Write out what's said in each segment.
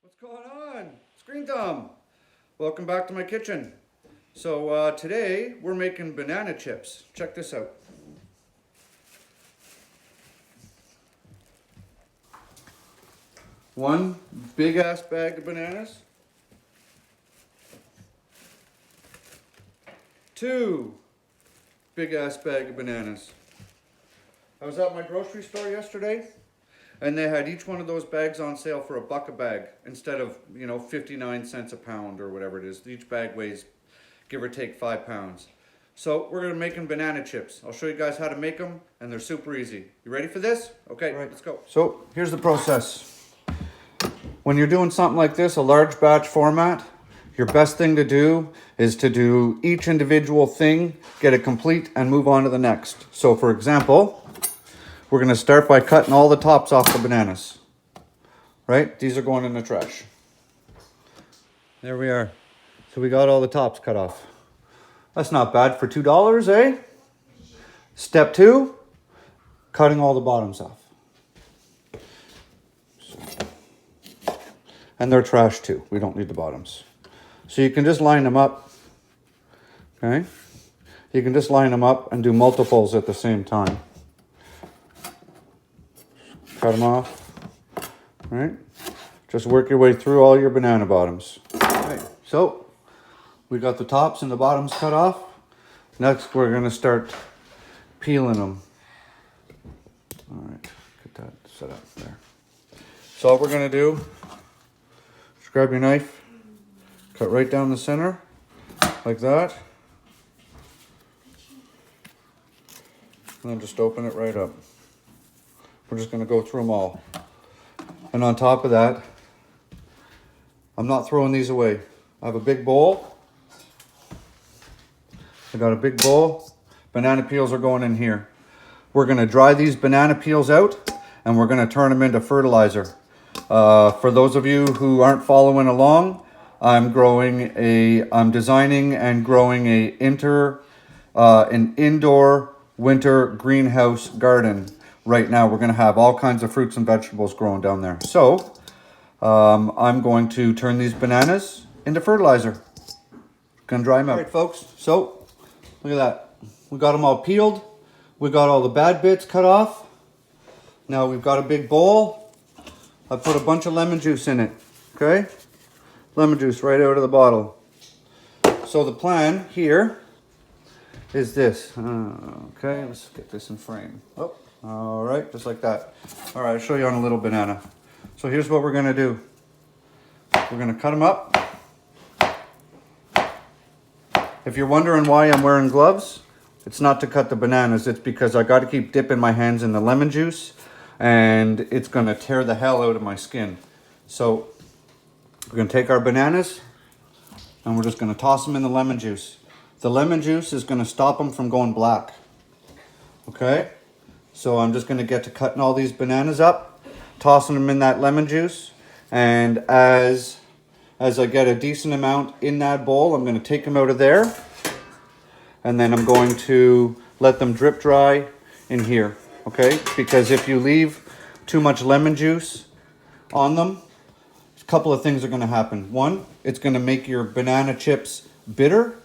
What's going on? Screen Thumb. Welcome back to my kitchen. So today we're making banana chips. Check this out. One big ass bag of bananas. Two big ass bag of bananas. I was at my grocery store yesterday and they had each one of those bags on sale for $1 a bag instead of, 59 cents a pound or whatever it is. Each bag weighs, give or take, 5 pounds. So we're gonna be making banana chips. I'll show you guys how to make them and they're super easy. You ready for this? Okay, right, let's go. So here's the process. When you're doing something like this, a large batch format, your best thing to do is to do each individual thing, get it complete, and move on to the next. So for example, we're gonna start by cutting all the tops off the bananas. Right? These are going in the trash. There we are. So we got all the tops cut off. That's not bad for $2, eh? Step 2, cutting all the bottoms off. And they're trash too. We don't need the bottoms. So you can just line them up. Okay? You can just line them up and do multiples at the same time. Cut them off. Right? Just work your way through all your banana bottoms. Right. So we got the tops and the bottoms cut off. Next we're going to start peeling them. All right. Get that set up there. So what we're going to do, just grab your knife, cut right down the center, like that. And then just open it right up. We're just going to go through them all. And on top of that, I'm not throwing these away. I have a big bowl. I got a big bowl. Banana peels are going in here. We're going to dry these banana peels out and we're going to turn them into fertilizer. For those of you who aren't following along, I'm designing and growing an indoor winter greenhouse garden. Right now we're going to have all kinds of fruits and vegetables growing down there. So I'm going to turn these bananas into fertilizer. Gonna dry them out. All right, folks, so look at that. We got them all peeled. We got all the bad bits cut off. Now we've got a big bowl. I put a bunch of lemon juice in it, okay? Lemon juice right out of the bottle. So the plan here is this. Okay, let's get this in frame. Oh, all right, just like that. All right, I'll show you on a little banana. So here's what we're gonna do. We're gonna cut them up. If you're wondering why I'm wearing gloves, it's not to cut the bananas. It's because I got to keep dipping my hands in the lemon juice and it's going to tear the hell out of my skin. So we're going to take our bananas and we're just going to toss them in the lemon juice. The lemon juice is going to stop them from going black. Okay? So I'm just going to get to cutting all these bananas up, tossing them in that lemon juice, and as I get a decent amount in that bowl, I'm going to take them out of there. And then I'm going to let them drip dry in here. Okay? Because if you leave too much lemon juice on them, a couple of things are going to happen. One, it's going to make your banana chips bitter.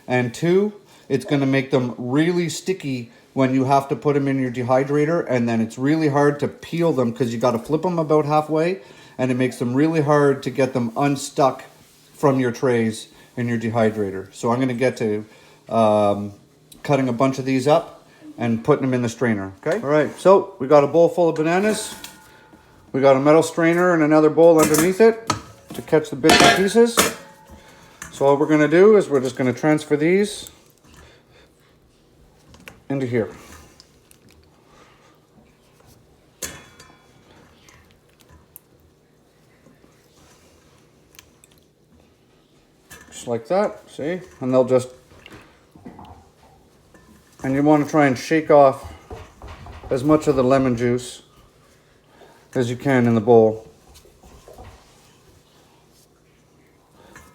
And two, it's going to make them really sticky when you have to put them in your dehydrator. And then it's really hard to peel them because you got to flip them about halfway. And it makes them really hard to get them unstuck from your trays in your dehydrator. So I'm going to get to cutting a bunch of these up and putting them in the strainer. Okay. All right. So we got a bowl full of bananas. We got a metal strainer and another bowl underneath it to catch the bits and pieces. So all we're going to do is we're just going to transfer these into here. Like that, see? And they'll just, and you want to try and shake off as much of the lemon juice as you can in the bowl.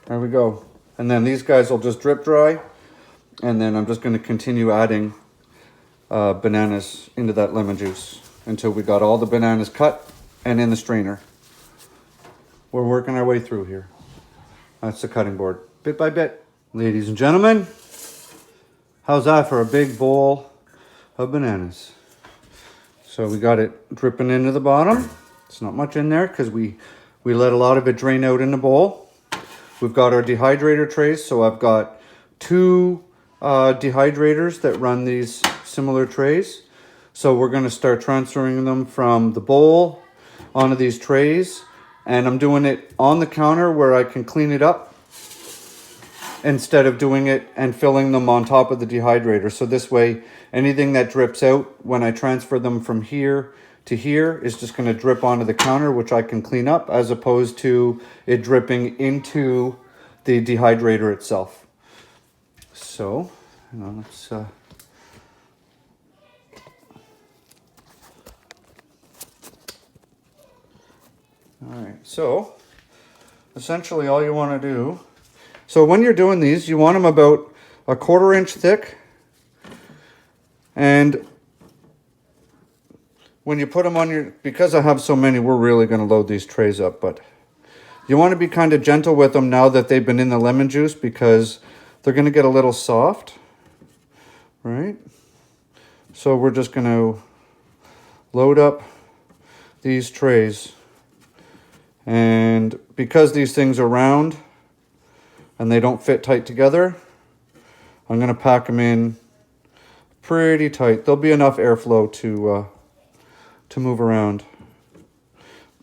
There we go. And then these guys will just drip dry, and then I'm just going to continue adding bananas into that lemon juice until we got all the bananas cut and in the strainer. we're working our way through here. That's the cutting board, bit by bit. Ladies and gentlemen, how's that for a big bowl of bananas? So we got it dripping into the bottom. It's not much in there because we let a lot of it drain out in the bowl. We've got our dehydrator trays. So I've got two dehydrators that run these similar trays. So we're going to start transferring them from the bowl onto these trays. And I'm doing it on the counter where I can clean it up instead of doing it and filling them on top of the dehydrator. So this way, anything that drips out when I transfer them from here to here is just going to drip onto the counter, which I can clean up, as opposed to it dripping into the dehydrator itself. So, hang on, let's... All right, so essentially all you want to do, so when you're doing these, you want them about a 1/4 inch thick. And when you put them on your, because I have so many, we're really going to load these trays up, but you want to be kind of gentle with them now that they've been in the lemon juice, because they're going to get a little soft, right? So we're just going to load up these trays. And because these things are round and they don't fit tight together, I'm going to pack them in pretty tight. There'll be enough airflow to move around.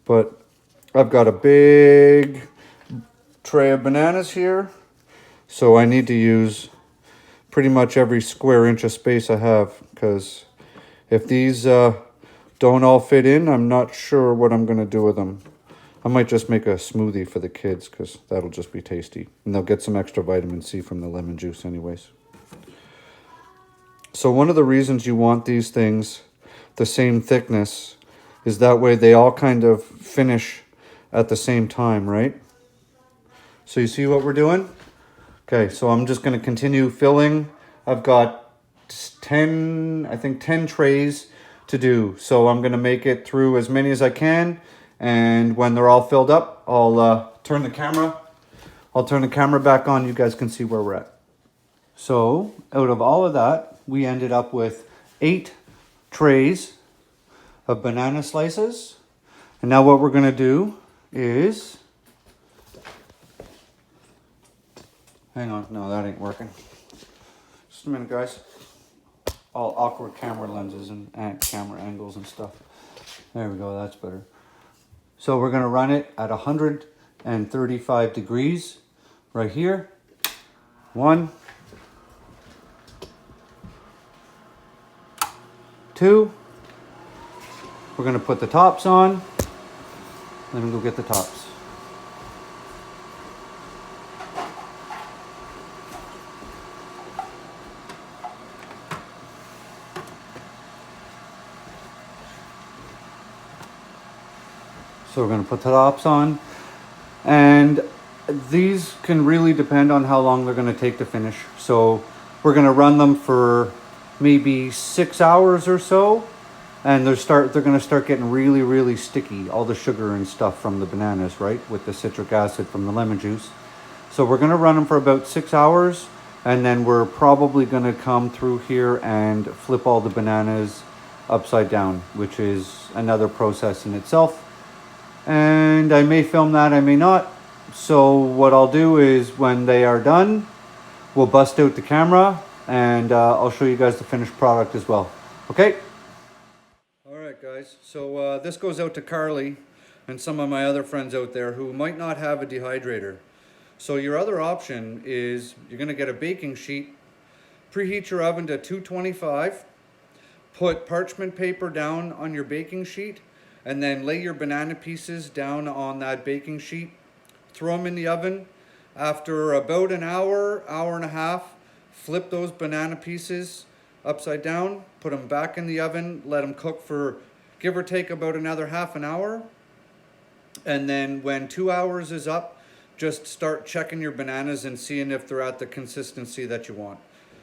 But I've got a big tray of bananas here, so I need to use pretty much every square inch of space I have, because if these don't all fit in, I'm not sure what I'm going to do with them. I might just make a smoothie for the kids, because that'll just be tasty. And they'll get some extra vitamin C from the lemon juice anyways. So one of the reasons you want these things the same thickness is that way they all kind of finish at the same time, right? So you see what we're doing? Okay, so I'm just going to continue filling. I've got 10 trays to do. So I'm going to make it through as many as I can. And when they're all filled up, I'll turn the camera back on. You guys can see where we're at. So out of all of that, we ended up with 8 trays of banana slices. And now what we're going to do is, hang on, no, that ain't working. Just a minute, guys. All awkward camera lenses and camera angles and stuff. There we go, that's better. So we're going to run it at 135 degrees right here. 1, 2. We're going to put the tops on. Let me go get the tops. So we're going to put the tops on, and these can really depend on how long they're going to take to finish. So we're going to run them for maybe 6 hours or so, and they're going to start getting really, really sticky, all the sugar and stuff from the bananas, right, with the citric acid from the lemon juice. So we're going to run them for about 6 hours, and then we're probably going to come through here and flip all the bananas upside down, which is another process in itself. And I may film that, I may not. So what I'll do is when they are done, we'll bust out the camera and I'll show you guys the finished product as well. Okay? All right, guys. So this goes out to Carly and some of my other friends out there who might not have a dehydrator. So your other option is you're going to get a baking sheet, preheat your oven to 225, put parchment paper down on your baking sheet, and then lay your banana pieces down on that baking sheet. Throw them in the oven. After about an hour, hour and a half, flip those banana pieces upside down, put them back in the oven, let them cook for give or take about another half an hour. And then when 2 hours is up, just start checking your bananas and seeing if they're at the consistency that you want.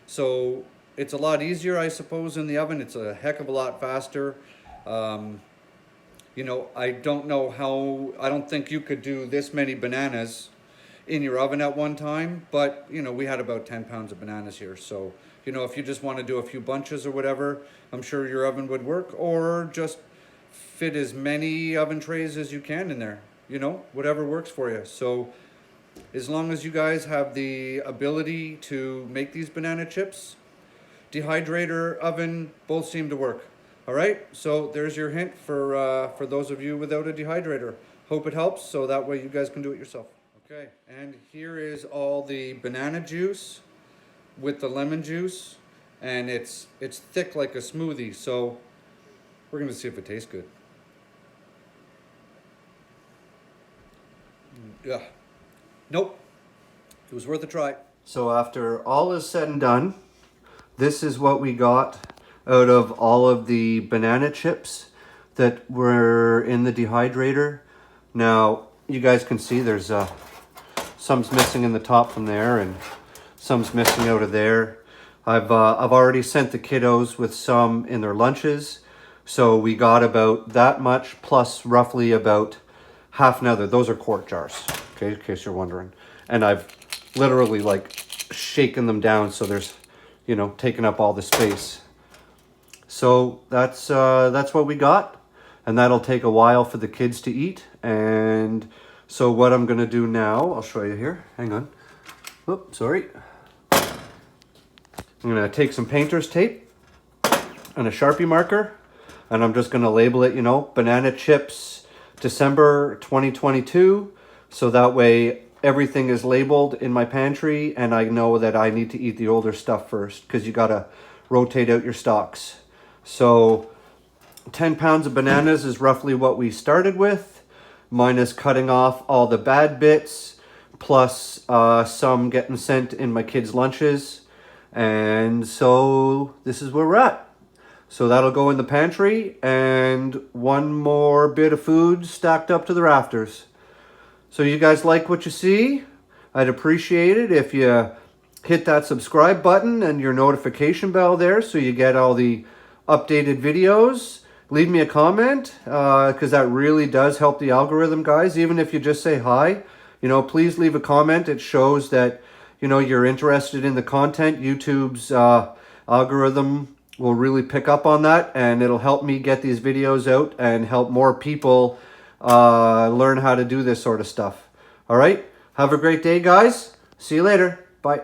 So it's a lot easier, I suppose, in the oven. It's a heck of a lot faster. You know, I don't know how, I don't think you could do this many bananas in your oven at one time, but you know, we had about 10 pounds of bananas here. So, you know, if you just want to do a few bunches or whatever, I'm sure your oven would work, or just fit as many oven trays as you can in there, you know, whatever works for you. So as long as you guys have the ability to make these banana chips, dehydrator, oven, both seem to work. All right, so there's your hint for those of you without a dehydrator. Hope it helps, so that way you guys can do it yourself. Okay, and here is all the banana juice with the lemon juice, and it's thick like a smoothie, so we're gonna see if it tastes good. Yeah, nope, it was worth a try. So after all is said and done, this is what we got out of all of the banana chips that were in the dehydrator. Now, you guys can see there's some's missing in the top from there and some's missing out of there. I've already sent the kiddos with some in their lunches. So we got about that much plus roughly about half another. Those are quart jars, okay, in case you're wondering. And I've literally like shaken them down so there's, you know, taking up all the space. So that's what we got, and that'll take a while for the kids to eat. And so what I'm gonna do now, I'll show you here. Hang on. Oops, sorry. I'm gonna take some painter's tape and a Sharpie marker, and I'm just gonna label it, you know, banana chips December 2022. So that way everything is labeled in my pantry, and I know that I need to eat the older stuff first, because you gotta rotate out your stocks. So 10 pounds of bananas is roughly what we started with, minus cutting off all the bad bits, plus some getting sent in my kids' lunches. And so this is where we're at. So that'll go in the pantry, and one more bit of food stacked up to the rafters. So you guys like what you see? I'd appreciate it if you hit that subscribe button and your notification bell there so you get all the updated videos. Leave me a comment, because that really does help the algorithm, guys. Even if you just say hi, you know, please leave a comment. It shows that, you know, you're interested in the content. YouTube's algorithm will really pick up on that, and it'll help me get these videos out and help more people learn how to do this sort of stuff. All right, have a great day, guys. See you later. Bye.